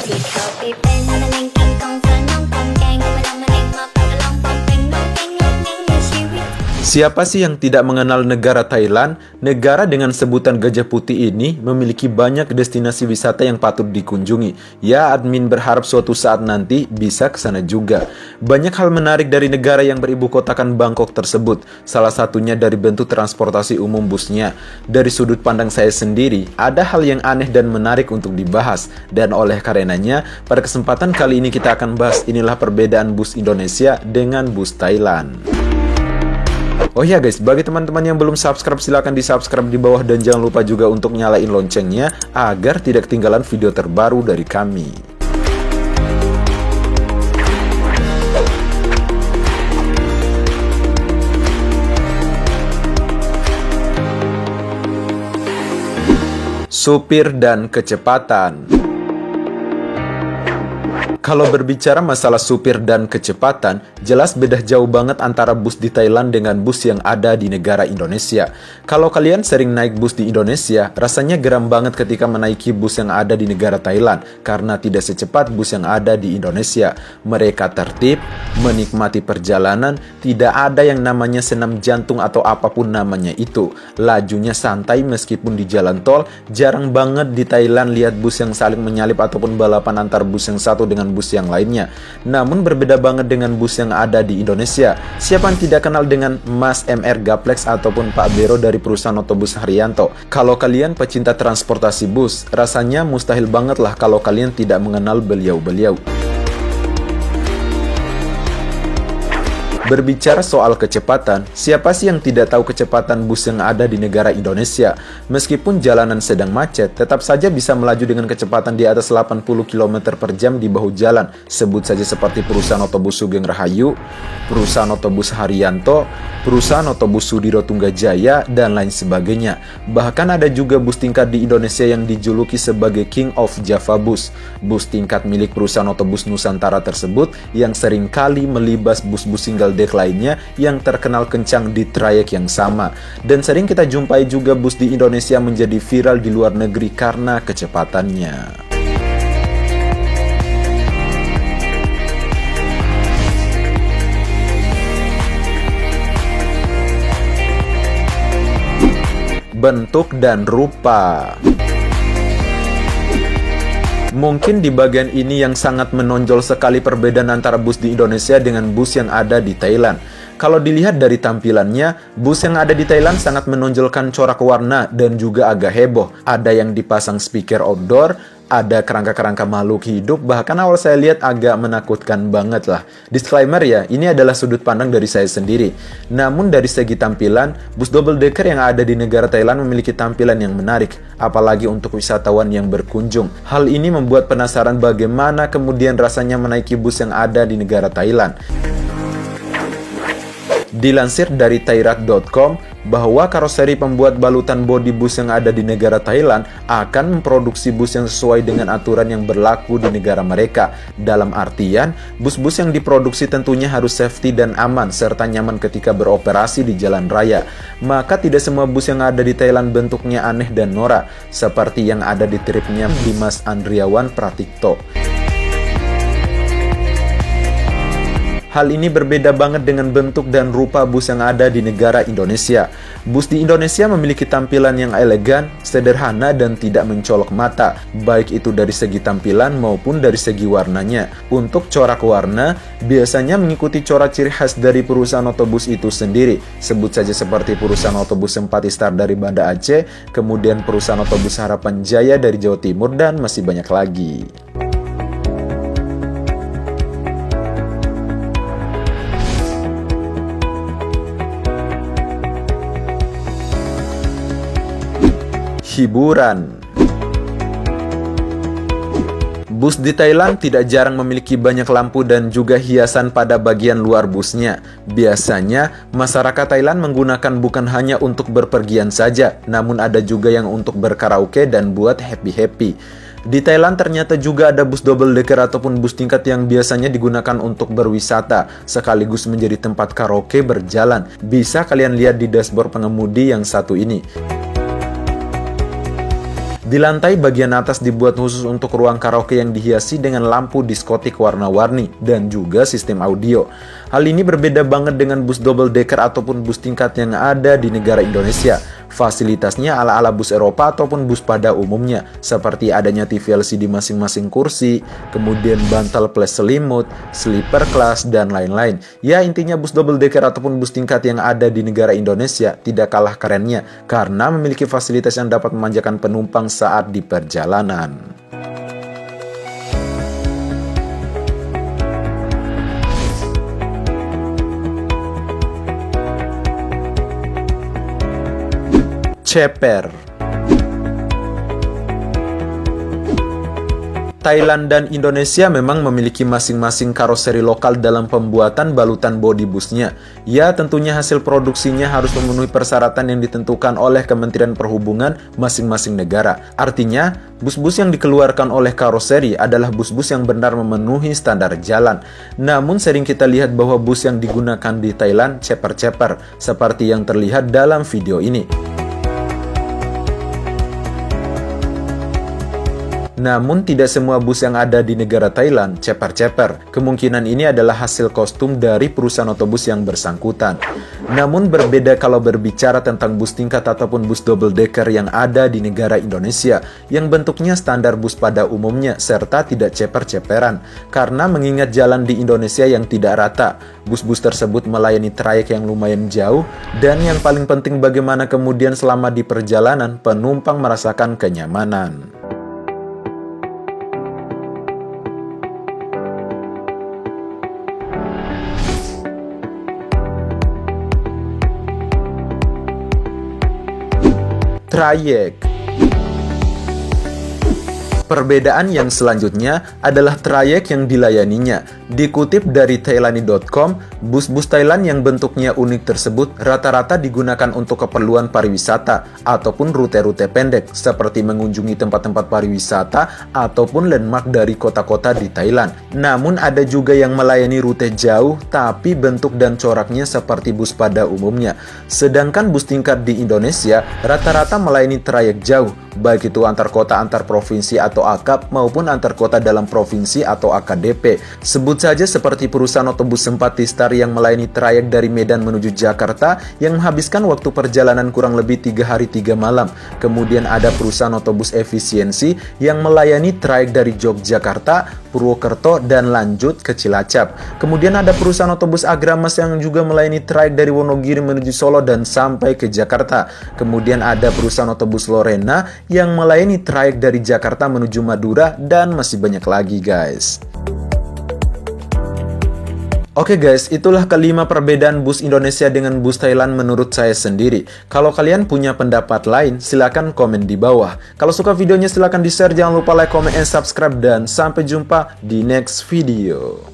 ที่เข้าไปเป็นมะเร็งกินกองเธอน้องกองแกงก็มาลองมาเล็งมาปะลองปองเป็นน้องแกงน้องยังในชีวิต Siapa sih yang tidak mengenal negara Thailand? Negara dengan sebutan Gajah Putih ini memiliki banyak destinasi wisata yang patut dikunjungi. Ya, admin berharap suatu saat nanti bisa ke sana juga. Banyak hal menarik dari negara yang beribu kotakan Bangkok tersebut. Salah satunya dari bentuk transportasi umum busnya. Dari sudut pandang saya sendiri, ada hal yang aneh dan menarik untuk dibahas. Dan oleh karenanya, pada kesempatan kali ini kita akan bahas inilah perbedaan bus Indonesia dengan bus Thailand. Oh ya guys, bagi teman-teman yang belum subscribe silahkan di subscribe di bawah dan jangan lupa juga untuk nyalain loncengnya agar tidak ketinggalan video terbaru dari kami. Supir dan kecepatan. Kalau berbicara masalah supir dan kecepatan, jelas beda jauh banget antara bus di Thailand dengan bus yang ada di negara Indonesia. Kalau kalian sering naik bus di Indonesia, rasanya geram banget ketika menaiki bus yang ada di negara Thailand karena tidak secepat bus yang ada di Indonesia. Mereka tertib, menikmati perjalanan, tidak ada yang namanya senam jantung atau apapun namanya itu. Lajunya santai meskipun di jalan tol, jarang banget di Thailand lihat bus yang saling menyalip ataupun balapan antar bus yang satu dengan bus yang lainnya. Namun berbeda banget dengan bus yang ada di Indonesia. Siapa yang tidak kenal dengan Mas MR Gaplex ataupun Pak Bero dari perusahaan otobus Haryanto? Kalau kalian pecinta transportasi bus, rasanya mustahil banget lah kalau kalian tidak mengenal beliau-beliau. Berbicara soal kecepatan, siapa sih yang tidak tahu kecepatan bus yang ada di negara Indonesia? Meskipun jalanan sedang macet, tetap saja bisa melaju dengan kecepatan di atas 80 km per jam di bahu jalan. Sebut saja seperti perusahaan otobus Sugeng Rahayu, perusahaan otobus Haryanto, perusahaan otobus Sudiro Tunggajaya, dan lain sebagainya. Bahkan ada juga bus tingkat di Indonesia yang dijuluki sebagai King of Java Bus. Bus tingkat milik perusahaan otobus Nusantara tersebut yang seringkali melibas bus-bus single deck lainnya yang terkenal kencang di trayek yang sama. Dan sering kita jumpai juga bus di Indonesia menjadi viral di luar negeri karena kecepatannya. Bentuk dan rupa. Mungkin di bagian ini yang sangat menonjol sekali perbedaan antara bus di Indonesia dengan bus yang ada di Thailand. Kalau dilihat dari tampilannya, bus yang ada di Thailand sangat menonjolkan corak warna dan juga agak heboh. Ada yang dipasang speaker outdoor, ada kerangka-kerangka makhluk hidup, bahkan awal saya lihat agak menakutkan banget lah. Disclaimer ya, ini adalah sudut pandang dari saya sendiri. Namun dari segi tampilan, bus double decker yang ada di negara Thailand memiliki tampilan yang menarik, apalagi untuk wisatawan yang berkunjung. Hal ini membuat penasaran bagaimana kemudian rasanya menaiki bus yang ada di negara Thailand. Dilansir dari thairat.com bahwa karoseri pembuat balutan bodi bus yang ada di negara Thailand akan memproduksi bus yang sesuai dengan aturan yang berlaku di negara mereka. Dalam artian, bus-bus yang diproduksi tentunya harus safety dan aman serta nyaman ketika beroperasi di jalan raya. Maka tidak semua bus yang ada di Thailand bentuknya aneh dan norak, seperti yang ada di tripnya Dimas Andriawan Pratikto. Hal ini berbeda banget dengan bentuk dan rupa bus yang ada di negara Indonesia. Bus di Indonesia memiliki tampilan yang elegan, sederhana, dan tidak mencolok mata, baik itu dari segi tampilan maupun dari segi warnanya. Untuk corak warna, biasanya mengikuti corak ciri khas dari perusahaan otobus itu sendiri. Sebut saja seperti perusahaan otobus Empati Star dari Banda Aceh, kemudian perusahaan otobus Harapan Jaya dari Jawa Timur, dan masih banyak lagi. Hiburan. Bus di Thailand tidak jarang memiliki banyak lampu dan juga hiasan pada bagian luar busnya. Biasanya, masyarakat Thailand menggunakan bukan hanya untuk berpergian saja, namun ada juga yang untuk berkaraoke dan buat happy-happy. Di Thailand ternyata juga ada bus double decker ataupun bus tingkat yang biasanya digunakan untuk berwisata, sekaligus menjadi tempat karaoke berjalan. Bisa kalian lihat di dashboard pengemudi yang satu ini. Di lantai bagian atas dibuat khusus untuk ruang karaoke yang dihiasi dengan lampu diskotik warna-warni dan juga sistem audio. Hal ini berbeda banget dengan bus double decker ataupun bus tingkat yang ada di negara Indonesia. Fasilitasnya ala-ala bus Eropa ataupun bus pada umumnya, seperti adanya TV LCD masing-masing kursi, kemudian bantal plus selimut, sleeper class, dan lain-lain. Ya, intinya bus double decker ataupun bus tingkat yang ada di negara Indonesia tidak kalah kerennya, karena memiliki fasilitas yang dapat memanjakan penumpang saat di perjalanan. Ceper. Thailand dan Indonesia memang memiliki masing-masing karoseri lokal dalam pembuatan balutan bodi busnya. Ya, tentunya hasil produksinya harus memenuhi persyaratan yang ditentukan oleh Kementerian Perhubungan masing-masing negara. Artinya, bus-bus yang dikeluarkan oleh karoseri adalah bus-bus yang benar memenuhi standar jalan. Namun sering kita lihat bahwa bus yang digunakan di Thailand ceper-ceper, seperti yang terlihat dalam video ini. Namun tidak semua bus yang ada di negara Thailand ceper-ceper. Kemungkinan ini adalah hasil kostum dari perusahaan otobus yang bersangkutan. Namun berbeda kalau berbicara tentang bus tingkat ataupun bus double decker yang ada di negara Indonesia, yang bentuknya standar bus pada umumnya serta tidak ceper-ceperan. Karena mengingat jalan di Indonesia yang tidak rata, bus-bus tersebut melayani trayek yang lumayan jauh, dan yang paling penting bagaimana kemudian selama di perjalanan penumpang merasakan kenyamanan. Trayek. Perbedaan yang selanjutnya adalah trayek yang dilayaninya. Dikutip dari Thailani.com, bus-bus Thailand yang bentuknya unik tersebut rata-rata digunakan untuk keperluan pariwisata ataupun rute-rute pendek seperti mengunjungi tempat-tempat pariwisata ataupun landmark dari kota-kota di Thailand. Namun ada juga yang melayani rute jauh tapi bentuk dan coraknya seperti bus pada umumnya. Sedangkan bus tingkat di Indonesia rata-rata melayani trayek jauh, baik itu antar kota antar provinsi atau AKAP maupun antar kota dalam provinsi atau AKDP. Sebut saja seperti perusahaan otobus Sempati Star yang melayani trayek dari Medan menuju Jakarta yang menghabiskan waktu perjalanan kurang lebih 3 hari 3 malam. Kemudian ada perusahaan otobus Efisiensi yang melayani trayek dari Yogyakarta, Purwokerto, dan lanjut ke Cilacap. Kemudian ada perusahaan otobus Agramas yang juga melayani trayek dari Wonogiri menuju Solo dan sampai ke Jakarta. Kemudian ada perusahaan otobus Lorena yang melayani trayek dari Jakarta menuju Madura, dan masih banyak lagi guys. Oke guys, itulah kelima perbedaan bus Indonesia dengan bus Thailand menurut saya sendiri. Kalau kalian punya pendapat lain, silahkan komen di bawah. Kalau suka videonya silahkan di-share, jangan lupa like, comment, and subscribe, dan sampai jumpa di next video.